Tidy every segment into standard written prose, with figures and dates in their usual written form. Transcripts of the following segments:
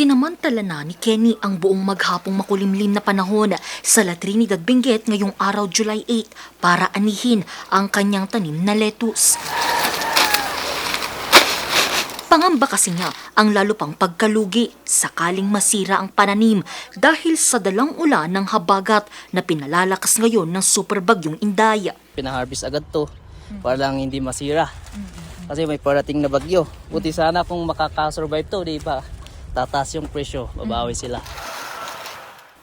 Sinamantala na ni Kenny ang buong maghapong makulimlim na panahon sa La Trinidad, Benguet ngayong araw July 8 para anihin ang kanyang tanim na lettuce. Pangamba kasi niya ang lalo pang pagkalugi sakaling masira ang pananim dahil sa dalang ulan ng habagat na pinalalakas ngayon ng superbagyong Indaya. Pinaharvest agad to para lang hindi masira. Kasi may parating na bagyo. Buti sana kung makakasurvive to, di ba? Tataas yung presyo, babawi sila.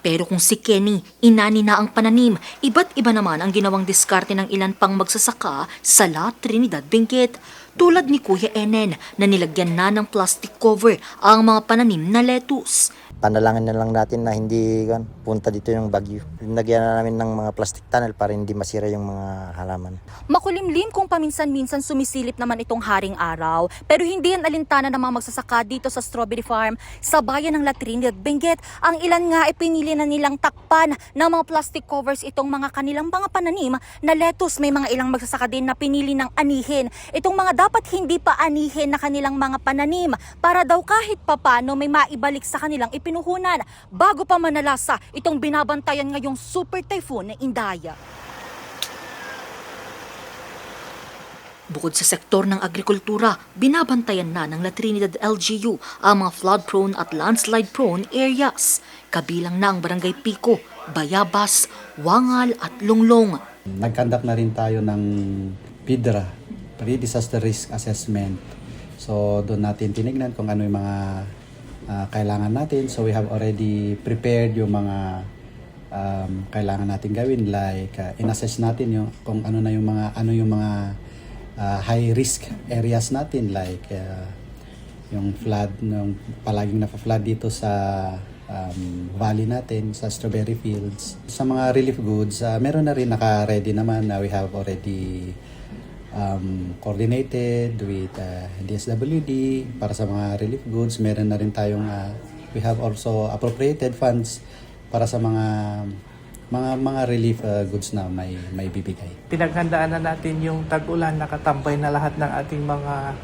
Pero kung si Kenny, inani na ang pananim, iba't iba naman ang ginawang diskarte ng ilan pang magsasaka sa La Trinidad, Benguet. Tulad ni Kuya Enen na nilagyan na ng plastic cover ang mga pananim na lettuce. Panalangin na lang natin na hindi punta dito yung bagyo. Lagyan na namin ng mga plastic tunnel para hindi masira yung mga halaman. Makulimlim kung paminsan-minsan sumisilip naman itong haring araw, pero hindi yan alintana ng mga magsasaka dito sa strawberry farm sa bayan ng La Trinidad, Benguet. Ang ilan nga ay pinili na nilang takpan ng mga plastic covers itong mga kanilang mga pananim na lettuce. May mga ilang magsasaka din na pinili ng anihin itong mga dapat hindi pa anihin na kanilang mga pananim para daw kahit papano may maibalik sa kanilang pinuhunan bago pa manalasa itong binabantayan ngayong super typhoon na Indaya. Bukod sa sektor ng agrikultura, binabantayan na ng La Trinidad LGU ang mga flood-prone at landslide-prone areas. Kabilang na ang Barangay Pico, Bayabas, Wangal at Longlong. Nag-conduct na rin tayo ng PIDRA, Pre-Disaster Risk Assessment. So doon natin tinignan kung ano yung mga kailangan natin. So we have already prepared yung mga kailangan natin gawin, like in-assess natin yung kung ano yung mga high risk areas natin, like yung flood, yung palaging na-flood dito sa valley natin, sa strawberry fields. Sa mga relief goods, meron na rin naka-ready naman. We have already coordinated with DSWD para sa mga relief goods. Meron na rin tayong we have also appropriated funds para sa mga relief goods na may bibigay. Pinaghandaan na natin yung tag-ulan, nakatambay na lahat ng ating mga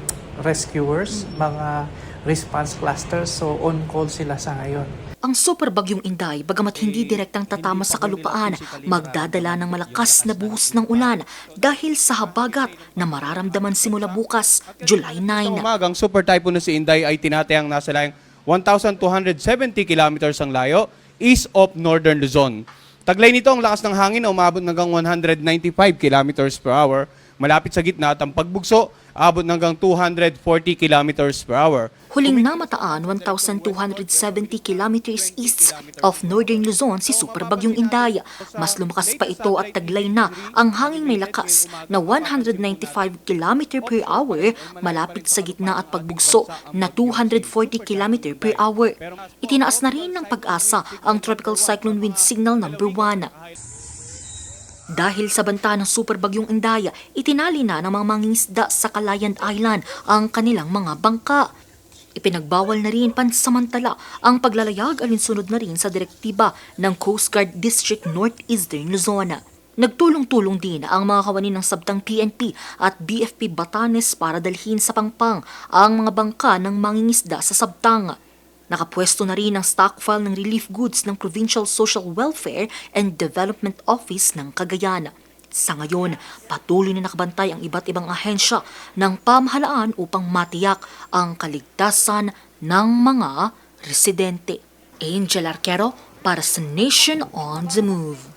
rescuers, mga response clusters, so on call sila sa ngayon. Ang superbagyong Inday, bagamat hindi direktang tatama sa kalupaan, magdadala ng malakas na buhos ng ulan dahil sa habagat na mararamdaman simula bukas, July 9. Sa umagang super typhoon na si Inday ay tinatayang nasa layang 1,270 kilometers ang layo east of northern Luzon. Taglay nito ang lakas ng hangin na umabot hanggang 195 kilometers per hour. Malapit sa gitna at ang pagbugso, abot hanggang 240 kilometers per hour. Huling namataan 1,270 kilometers east of northern Luzon si superbagyong Indaya. Mas lumakas pa ito at taglay na ang hanging may lakas na 195 km per hour malapit sa gitna at pagbugso na 240 km per hour. Itinaas na rin ng Pag-asa ang Tropical Cyclone Wind Signal number 1. Dahil sa banta ng superbagyong Indaya, itinali na ng mga mangingisda sa Calayan Island ang kanilang mga bangka. Ipinagbawal na rin pansamantala ang paglalayag alinsunod na rin sa direktiba ng Coast Guard District Northeastern Luzon. Nagtulong-tulong din ang mga kawani ng sabtang PNP at BFP Batanes para dalhin sa Pangpang ang mga bangka ng mangingisda sa sabtang. Nakapwesto na rin ang stockpile ng relief goods ng Provincial Social Welfare and Development Office ng Cagayan. Sa ngayon, patuloy na nakabantay ang iba't ibang ahensya ng pamahalaan upang matiyak ang kaligtasan ng mga residente. Angel Arquero para sa Nation on the Move.